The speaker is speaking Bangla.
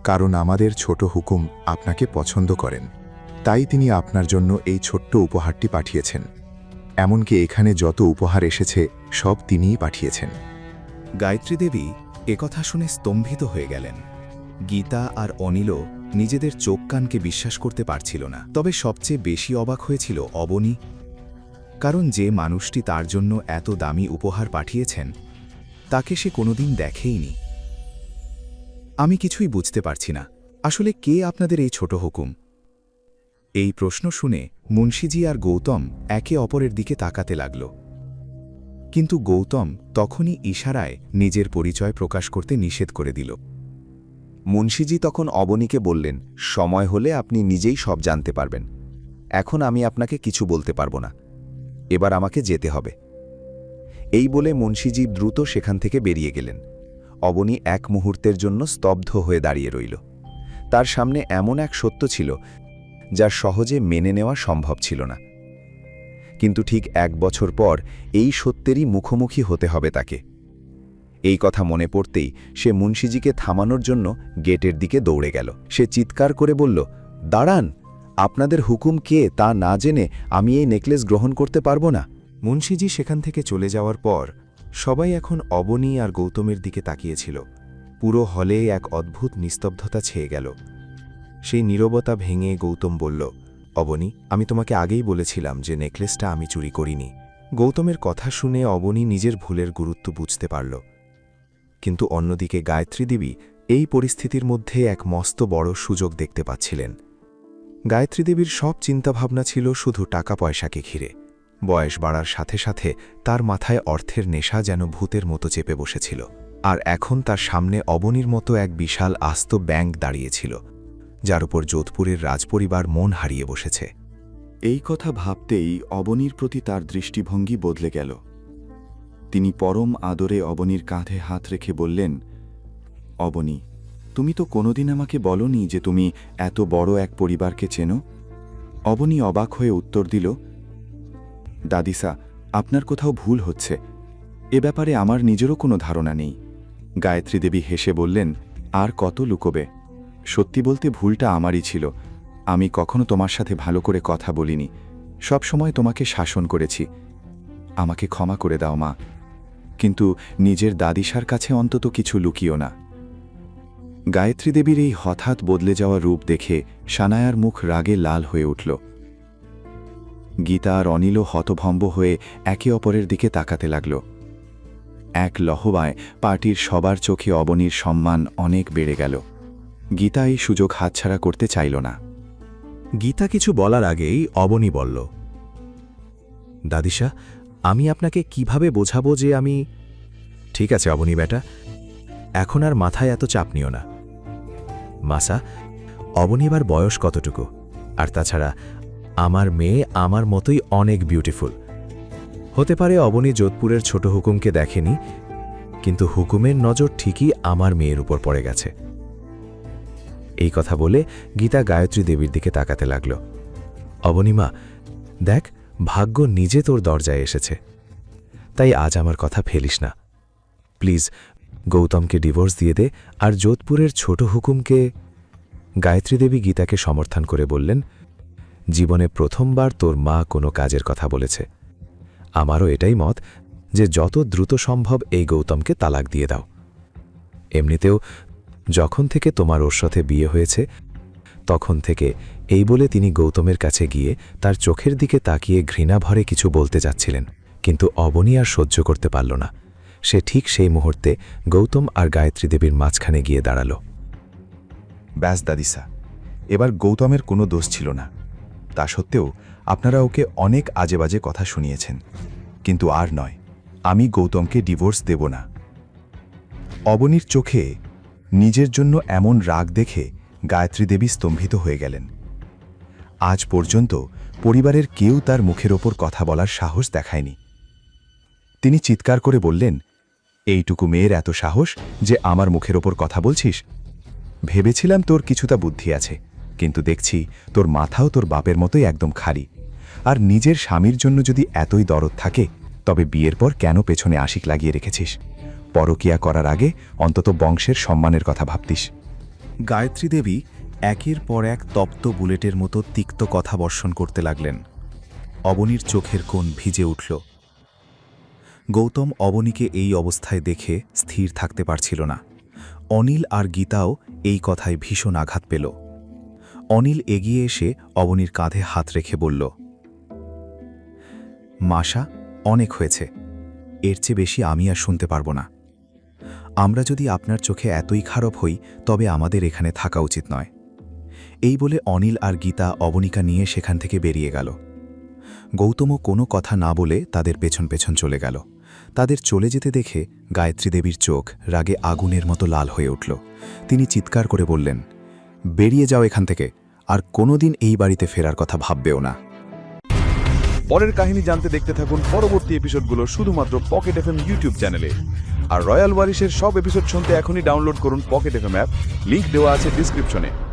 কারণ আমাদের ছোট হুকুম আপনাকে পছন্দ করেন, তাই তিনি আপনার জন্য এই ছোট্ট উপহারটি পাঠিয়েছেন। এমনকি এখানে যত উপহার এসেছে সব তিনিই পাঠিয়েছেন। গায়ত্রী দেবী একথা শুনে স্তম্ভিত হয়ে গেলেন। গীতা আর অনিলও নিজেদের চোখ কানকে বিশ্বাস করতে পারছিল না। তবে সবচেয়ে বেশি অবাক হয়েছিল অবনী, কারণ যে মানুষটি তার জন্য এত দামি উপহার পাঠিয়েছেন তাকে সে কোনোদিন দেখেইনি। আমি কিছুই বুঝতে পারছি না, আসলে কে আপনাদের এই ছোট হুকুম? এই প্রশ্ন শুনে মুন্সিজি আর গৌতম একে অপরের দিকে তাকাতে লাগল। কিন্তু গৌতম তখনই ইশারায় নিজের পরিচয় প্রকাশ করতে নিষেধ করে দিল। মুন্সিজি তখন অবনীকে বললেন, সময় হলে আপনি নিজেই সব জানতে পারবেন। এখন আমি আপনাকে কিছু বলতে পারবো না, এবার আমাকে যেতে হবে। এই বলে মুন্সিজি দ্রুত সেখান থেকে বেরিয়ে গেলেন। অবনী এক মুহূর্তের জন্য স্তব্ধ হয়ে দাঁড়িয়ে রইল। তার সামনে এমন এক সত্য ছিল যা সহজে মেনে নেওয়া সম্ভব ছিল না। কিন্তু ঠিক 1 বছর পর এই সত্যেরই মুখোমুখি হতে হবে তাকে। এই কথা মনে পড়তেই সে মুন্সিজিকে থামানোর জন্য গেটের দিকে দৌড়ে গেল। সে চিৎকার করে বলল, দাঁড়ান, আপনাদের হুকুম কে তা না জেনে আমি এই নেকলেস গ্রহণ করতে পারবো না। মুন্সিজি সেখান থেকে চলে যাওয়ার পর সবাই এখন অবনী আর গৌতমের দিকে তাকিয়েছিল। পুরো হলে এক অদ্ভুত নিস্তব্ধতা ছেয়ে গেল। সেই নীরবতা ভেঙে গৌতম বলল, অবনী, আমি তোমাকে আগেই বলেছিলাম যে নেকলেসটা আমি চুরি করিনি। গৌতমের কথা শুনে অবনী নিজের ভুলের গুরুত্ব বুঝতে পারল। কিন্তু অন্যদিকে গায়ত্রী দেবী এই পরিস্থিতির মধ্যে এক মস্ত বড় সুযোগ দেখতে পাচ্ছিলেন। গায়ত্রী দেবীর সব চিন্তাভাবনা ছিল শুধু টাকা পয়সাকে ঘিরে। বয়স বাড়ার সাথে সাথে তার মাথায় অর্থের নেশা যেন ভূতের মতো চেপে বসেছিল। আর এখন তার সামনে অবনীর মতো এক বিশাল আস্ত ব্যাংক দাঁড়িয়েছিল, যার উপর যোধপুরের রাজপরিবার মন হারিয়ে বসেছে। এই কথা ভাবতেই অবনীর প্রতি তার দৃষ্টিভঙ্গি বদলে গেল। তিনি পরম আদরে অবনীর কাঁধে হাত রেখে বললেন, অবনী, তুমি তো কোনোদিন আমাকে বলনি যে তুমি এত বড় এক পরিবারকে চেনো। অবনী অবাক হয়ে উত্তর দিল, দাদিসা, আপনার কোথাও ভুল হচ্ছে। এ ব্যাপারে আমার নিজেরও কোনো ধারণা নেই। গায়ত্রী দেবী হেসে বললেন, আর কত লুকোবে? সত্যি বলতে ভুলটা আমারই ছিল। আমি কখনো তোমার সাথে ভালো করে কথা বলিনি, সব সময় তোমাকে শাসন করেছি। আমাকে ক্ষমা করে দাও মা, কিন্তু নিজের দাদিসার কাছে অন্তত কিছু লুকিও না। গায়ত্রী দেবীর এই হঠাৎ বদলে যাওয়া রূপ দেখে সানায়ার মুখ রাগে লাল হয়ে উঠল। গীতা আর অনিলও হতভম্ব হয়ে একে অপরের দিকে তাকাতে লাগল। এক লহবায় পার্টির সবার চোখে অবনীর সম্মান অনেক বেড়ে গেল। গীতা এই সুযোগ হাতছাড়া করতে চাইল না। গীতা কিছু বলার আগেই অবনী বলল, দাদিসা, আমি আপনাকে কিভাবে বোঝাবো যে আমি... ঠিক আছে অবনী বেটা, এখন আর মাথায় এত চাপ নিও না। মাসা, অবনী এবার বয়স কতটুকু? আর তাছাড়া আমার মেয়ে আমার মতোই অনেক বিউটিফুল। হতে পারে অবনী যোধপুরের ছোট হুকুমকে দেখেনি, কিন্তু হুকুমের নজর ঠিকই আমার মেয়ের উপর পড়ে গেছে। এই কথা বলে গীতা গায়ত্রী দেবীর দিকে তাকাতে লাগল। অবনীমা, দেখ, ভাগ্য নিজে তোর দরজায় এসেছে, তাই আজ আমার কথা ফেলিস না। প্লিজ গৌতমকে ডিভোর্স দিয়ে দে আর যোধপুরের ছোট হুকুমকে... গায়ত্রী দেবী গীতাকে সমর্থন করে বললেন, জীবনে প্রথমবার তোর মা কোনো কাজের কথা বলেছে। আমারও এটাই মত যে যত দ্রুত সম্ভব এই গৌতমকে তালাক দিয়ে দাও। এমনিতেও যখন থেকে তোমার ওর সাথে বিয়ে হয়েছে তখন থেকে... এই বলে তিনি গৌতমের কাছে গিয়ে তার চোখের দিকে তাকিয়ে ঘৃণাভরে কিছু বলতে যাচ্ছিলেন, কিন্তু অবনী আর সহ্য করতে পারল না। সে ঠিক সেই মুহূর্তে গৌতম আর গায়ত্রী দেবীর মাঝখানে গিয়ে দাঁড়াল। ব্যাস দাদিসা, এবার গৌতমের কোনো দোষ ছিল না। তা সত্ত্বেও আপনারা ওকে অনেক আজেবাজে কথা শুনিয়েছেন, কিন্তু আর নয়, আমি গৌতমকে ডিভোর্স দেব না। অবনীর চোখে নিজের জন্য এমন রাগ দেখে গায়ত্রী দেবী স্তম্ভিত হয়ে গেলেন। আজ পর্যন্ত পরিবারের কেউ তার মুখের ওপর কথা বলার সাহস দেখায়নি। তিনি চিৎকার করে বললেন, এইটুকু মেয়ের এত সাহস যে আমার মুখের ওপর কথা বলছিস? ভেবেছিলাম তোর কিছুটা বুদ্ধি আছে, কিন্তু দেখছি তোর মাথাও তোর বাপের মতোই একদম খালি। আর নিজের স্বামীর জন্য যদি এতই দরদ থাকে, তবে বিয়ের পর কেন পেছনে আশিক লাগিয়ে রেখেছিস? পরকিয়া করার আগে অন্তত বংশের সম্মানের কথা ভাবতিস। গায়ত্রী দেবী একের পর এক তপ্ত বুলেটের মতো তিক্ত কথা বর্ষণ করতে লাগলেন। অবনীর চোখের কোণ ভিজে উঠল। গৌতম অবনীকে এই অবস্থায় দেখে স্থির থাকতে পারছিল না। অনিল আর গীতাও এই কথায় ভীষণ আঘাত পেল। অনিল এগিয়ে এসে অবনীর কাঁধে হাত রেখে বলল, মাসা, অনেক হয়েছে, এর চেয়ে বেশি আমি আর শুনতে পারব না। আমরা যদি আপনার চোখে এতই খারাপ হই তবে আমাদের এখানে থাকা উচিত নয়। এই বলে অনিল আর গীতা অবনীকা নিয়ে সেখান থেকে বেরিয়ে গেল। গৌতমও কোনো কথা না বলে তাদের পেছন পেছন চলে গেল। তাদের চলে যেতে দেখে গায়ত্রী দেবীর চোখ রাগে আগুনের মতো লাল হয়ে উঠল। তিনি চিৎকার করে বললেন, বেরিয়ে যাও এখান থেকে, আর কোনোদিন এই বাড়িতে ফেরার কথা ভাববেও না। পরের কাহিনী জানতে দেখতে থাকুন পরবর্তী এপিসোডগুলো শুধুমাত্র পকেট এফএম ইউটিউব চ্যানেলে। আর রয়্যাল ওয়ারিশের সব এপিসোড শুনতে এখনই ডাউনলোড করুন পকেট এফএম অ্যাপ, লিংক দেওয়া আছে ডিসক্রিপশনে।